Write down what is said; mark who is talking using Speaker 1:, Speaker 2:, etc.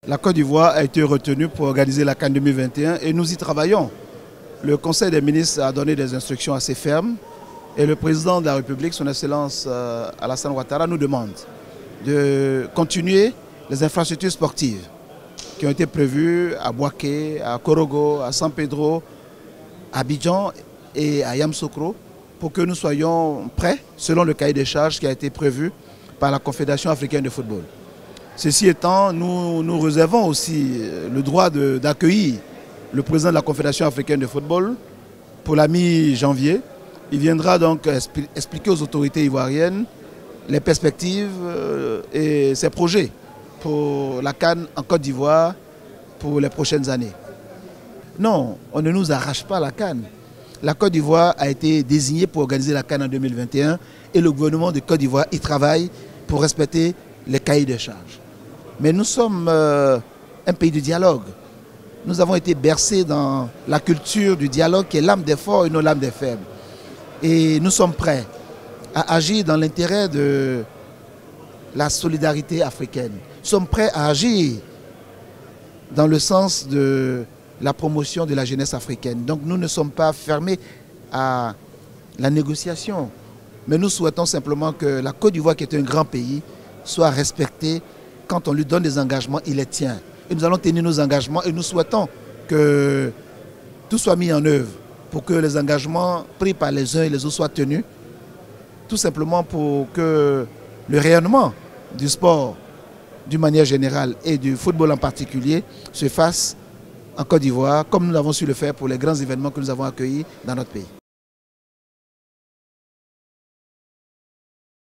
Speaker 1: La Côte d'Ivoire a été retenue pour organiser la CAN 2021 et nous y travaillons. Le Conseil des ministres a donné des instructions assez fermes et le président de la République, son Excellence Alassane Ouattara, nous demande de continuer les infrastructures sportives qui ont été prévues à Bouaké, à Korogo, à San Pedro, à Abidjan et à Yamoussoukro pour que nous soyons prêts selon le cahier des charges qui a été prévu par la Confédération africaine de football. Ceci étant, nous réservons aussi le droit d'accueillir le président de la Confédération africaine de football pour la mi-janvier. Il viendra donc expliquer aux autorités ivoiriennes les perspectives et ses projets pour la CAN en Côte d'Ivoire pour les prochaines années. Non, on ne nous arrache pas la CAN. La Côte d'Ivoire a été désignée pour organiser la CAN en 2021 et le gouvernement de Côte d'Ivoire y travaille pour respecter les cahiers de charges. Mais nous sommes un pays de dialogue. Nous avons été bercés dans la culture du dialogue qui est l'âme des forts et non l'âme des faibles. Et nous sommes prêts à agir dans l'intérêt de la solidarité africaine. Nous sommes prêts à agir dans le sens de la promotion de la jeunesse africaine. Donc nous ne sommes pas fermés à la négociation. Mais nous souhaitons simplement que la Côte d'Ivoire, qui est un grand pays, soit respectée. Quand on lui donne des engagements, il les tient. Et nous allons tenir nos engagements et nous souhaitons que tout soit mis en œuvre pour que les engagements pris par les uns et les autres soient tenus. Tout simplement pour que le rayonnement du sport d'une manière générale et du football en particulier se fasse en Côte d'Ivoire comme nous l'avons su le faire pour les grands événements que nous avons accueillis dans notre pays.